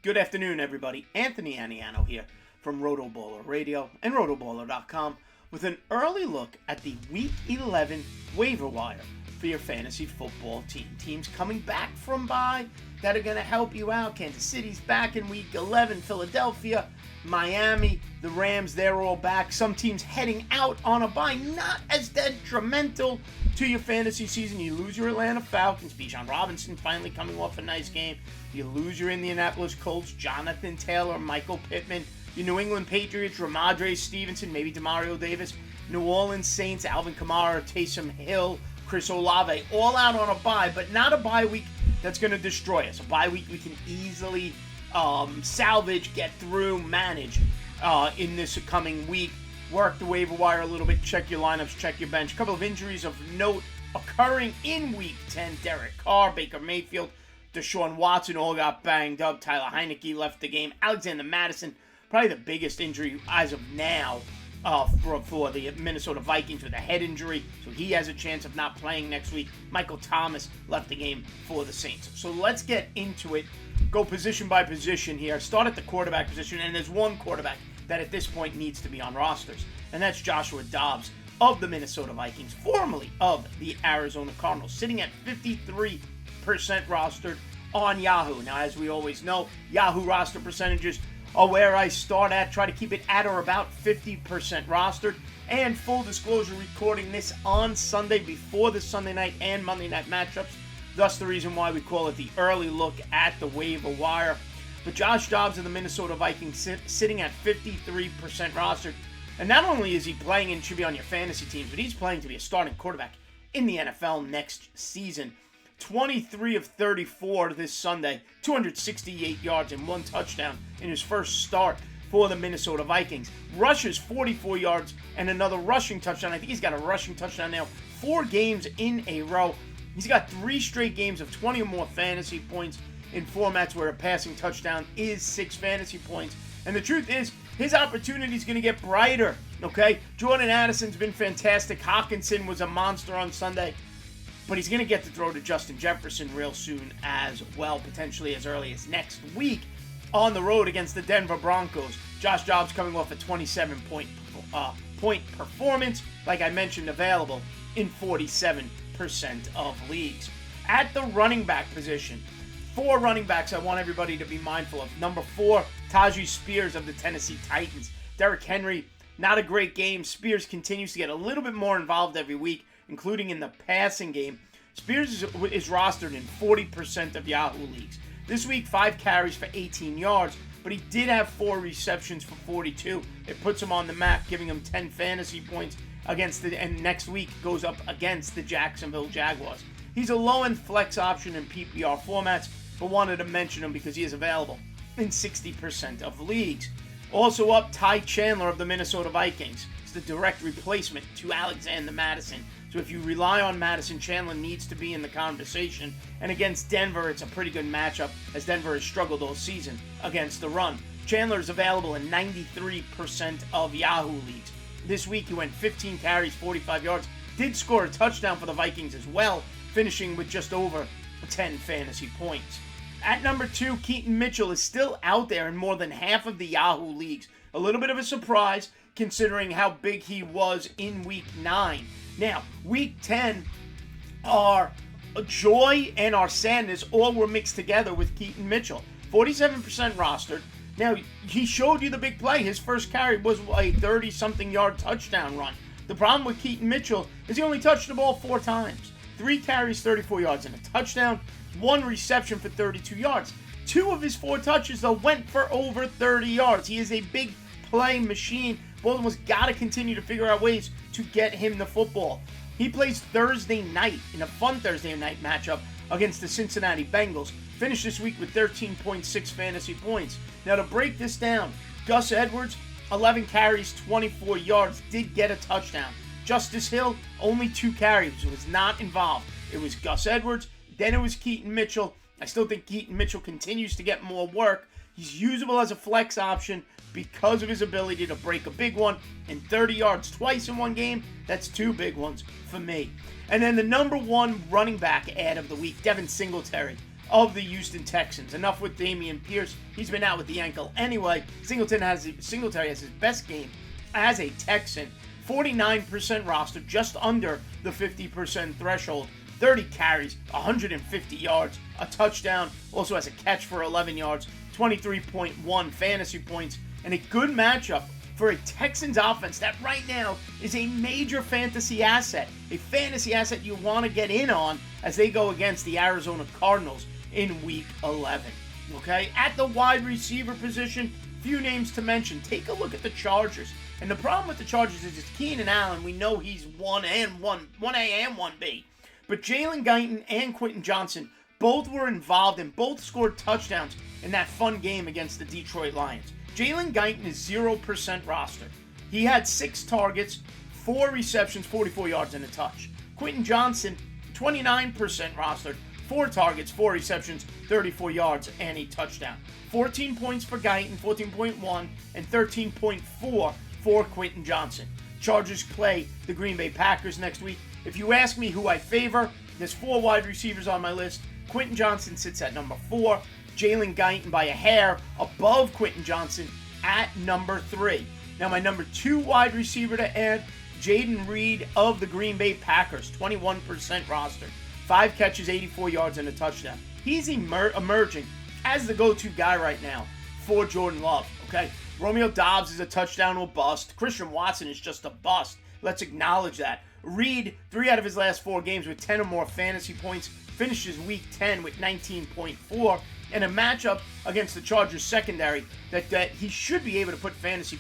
Good afternoon, everybody. Anthony Aniano here from RotoBaller Radio and RotoBaller.com with an early look at the Week 11 waiver wire for your fantasy football team. Teams coming back from bye that are going to help you out. Kansas City's back in Week 11. Philadelphia, Miami, the Rams, they're all back. Some teams heading out on a bye, not as detrimental to your fantasy season. You lose your Atlanta Falcons, Bijan Robinson finally coming off a nice game. You lose your Indianapolis Colts, Jonathan Taylor, Michael Pittman. Your New England Patriots, Ramondre Stevenson, maybe Demario Davis. New Orleans Saints, Alvin Kamara, Taysom Hill, Chris Olave, all out on a bye, but not a bye week that's going to destroy us. A bye week we can easily salvage, get through, manage in this coming week. Work the waiver wire a little bit, check your lineups, check your bench. A couple of injuries of note occurring in Week 10. Derek Carr, Baker Mayfield, Deshaun Watson all got banged up. Tyler Heineke left the game. Alexander Mattison, probably the biggest injury as of now for the Minnesota Vikings with a head injury, so he has a chance of not playing next week. Michael Thomas left the game for the Saints. So let's get into it. Go position by position here. Start at the quarterback position, and there's one quarterback that at this point needs to be on rosters, and that's Joshua Dobbs of the Minnesota Vikings, formerly of the Arizona Cardinals, sitting at 53% rostered on Yahoo. Now, as we always know, Yahoo roster percentages are where I start at. Try to keep it at or about 50% rostered. And full disclosure, recording this on Sunday before the Sunday night and Monday night matchups. Thus the reason why we call it the early look at the waiver wire. But Josh Dobbs of the Minnesota Vikings sitting at 53% rostered. And not only is he playing and should be on your fantasy teams, but he's playing to be a starting quarterback in the NFL next season. 23 of 34 this Sunday, 268 yards and 1 touchdown in his first start for the Minnesota Vikings. Rushes 44 yards and another rushing touchdown. I think he's got a rushing touchdown now 4 games in a row. He's got 3 straight games of 20 or more fantasy points in formats where a passing touchdown is 6 fantasy points. And the truth is, his opportunity is going to get brighter, okay? Jordan Addison's been fantastic. Hawkinson was a monster on Sunday. But he's going to get to throw to Justin Jefferson real soon as well, potentially as early as next week on the road against the Denver Broncos. Josh Dobbs coming off a 27-point performance, like I mentioned, available in 47% of leagues. At the running back position, 4 running backs I want everybody to be mindful of. Number 4, Tajee Spears of the Tennessee Titans. Derrick Henry, not a great game. Spears continues to get a little bit more involved every week, including in the passing game. Spears is rostered in 40% of Yahoo leagues. This week, 5 carries for 18 yards, but he did have 4 receptions for 42. It puts him on the map, giving him 10 fantasy points and next week goes up against the Jacksonville Jaguars. He's a low-end flex option in PPR formats, but wanted to mention him because he is available in 60% of leagues. Also up, Ty Chandler of the Minnesota Vikings. It's the direct replacement to Alexander Mattison. So if you rely on Madison, Chandler needs to be in the conversation. And against Denver, it's a pretty good matchup as Denver has struggled all season against the run. Chandler is available in 93% of Yahoo leagues. This week, he went 15 carries, 45 yards. Did score a touchdown for the Vikings as well, finishing with just over 10 fantasy points. At number 2, Keaton Mitchell is still out there in more than half of the Yahoo leagues. A little bit of a surprise considering how big he was in Week 9. Now, Week 10, our joy and our sadness all were mixed together with Keaton Mitchell. 47% rostered. Now, he showed you the big play. His first carry was a 30-something yard touchdown run. The problem with Keaton Mitchell is he only touched the ball 4 times. 3 carries, 34 yards, and a touchdown. 1 reception for 32 yards. 2 of his 4 touches, though, went for over 30 yards. He is a big play machine. Baltimore's got to continue to figure out ways to get him the football. He plays Thursday night in a fun Thursday night matchup against the Cincinnati Bengals. Finished this week with 13.6 fantasy points. Now to break this down, Gus Edwards, 11 carries, 24 yards, did get a touchdown. Justice Hill, only 2 carries, was not involved. It was Gus Edwards, then it was Keaton Mitchell. I still think Keaton Mitchell continues to get more work. He's usable as a flex option because of his ability to break a big one and 30 yards twice in one game. That's 2 big ones for me. And then the number 1 running back ad of the week, Devin Singletary of the Houston Texans. Enough with Dameon Pierce. He's been out with the ankle anyway. Singletary has his best game as a Texan. 49% roster, just under the 50% threshold. 30 carries, 150 yards, a touchdown. Also has a catch for 11 yards, 23.1 fantasy points, and a good matchup for a Texans offense that right now is a major fantasy asset. A fantasy asset you want to get in on as they go against the Arizona Cardinals in Week 11. Okay, at the wide receiver position, few names to mention. Take a look at the Chargers. And the problem with the Chargers is it's Keenan Allen. We know he's 1A and 1B. But Jalen Guyton and Quentin Johnson both were involved and both scored touchdowns in that fun game against the Detroit Lions. Jalen Guyton is 0% rostered. He had 6 targets, 4 receptions, 44 yards, and a touch. Quentin Johnson, 29% rostered, 4 targets, 4 receptions, 34 yards, and a touchdown. 14 points for Guyton, 14.1, and 13.4 for Quentin Johnson. Chargers play the Green Bay Packers next week. If you ask me who I favor, there's 4 wide receivers on my list. Quentin Johnson sits at number 4. Jalen Guyton by a hair above Quentin Johnson at number 3. Now my number 2 wide receiver to add, Jaden Reed of the Green Bay Packers, 21% rostered. 5 catches, 84 yards, and a touchdown. He's emerging as the go-to guy right now for Jordan Love, okay? Romeo Doubs is a touchdown or bust. Christian Watson is just a bust. Let's acknowledge that. Reed, 3 out of his last 4 games with 10 or more fantasy points, finishes Week 10 with 19.4, and a matchup against the Chargers secondary that he should be able to put fantasy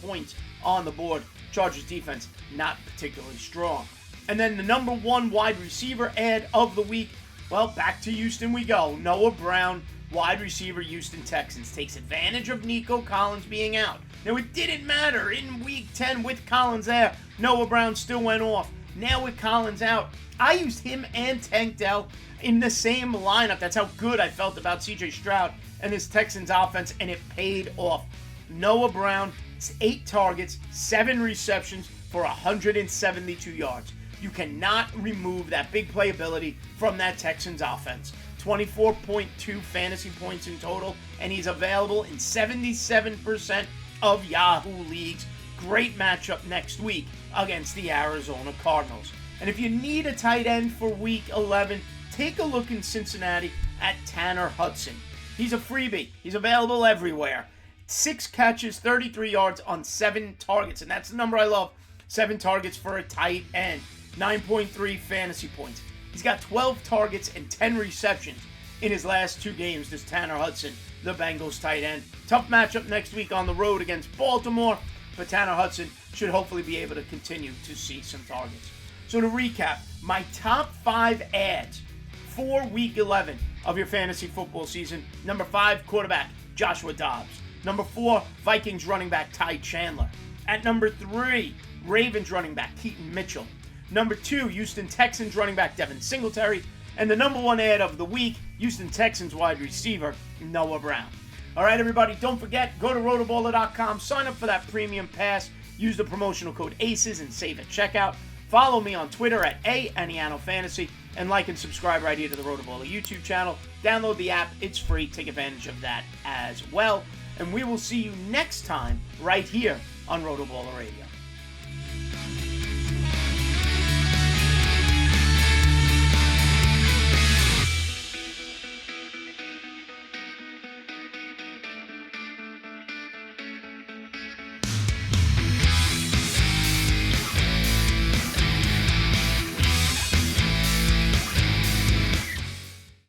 points on the board. Chargers defense, not particularly strong. And then the number 1 wide receiver add of the week, well, back to Houston we go. Noah Brown, wide receiver, Houston Texans, takes advantage of Nico Collins being out. Now, it didn't matter in Week 10 with Collins there. Noah Brown still went off. Now with Collins out, I used him and Tank Dell in the same lineup. That's how good I felt about CJ Stroud and his Texans offense, and it paid off. Noah Brown, 8 targets, 7 receptions for 172 yards. You cannot remove that big playability from that Texans offense. 24.2 fantasy points in total, and he's available in 77% of Yahoo leagues. Great matchup next week against the Arizona Cardinals. And if you need a tight end for Week 11, take a look in Cincinnati at Tanner Hudson. He's a freebie. He's available everywhere. 6 catches, 33 yards on 7 targets, and that's the number I love. 7 targets for a tight end. 9.3 fantasy points. He's got 12 targets and 10 receptions in his last 2 games, this Tanner Hudson, the Bengals tight end. Tough matchup next week on the road against Baltimore, but Tanner Hudson should hopefully be able to continue to see some targets. So to recap, my top 5 ads for Week 11 of your fantasy football season. Number 5, quarterback, Joshua Dobbs. Number 4, Vikings running back, Ty Chandler. At number 3, Ravens running back, Keaton Mitchell. Number 2, Houston Texans running back Devin Singletary. And the number 1 ad of the week, Houston Texans wide receiver Noah Brown. All right, everybody, don't forget, go to RotoBaller.com, sign up for that premium pass, use the promotional code ACES and save at checkout. Follow me on Twitter at @AnianoFantasy, and like and subscribe right here to the RotoBaller YouTube channel. Download the app, it's free, take advantage of that as well. And we will see you next time right here on RotoBaller Radio.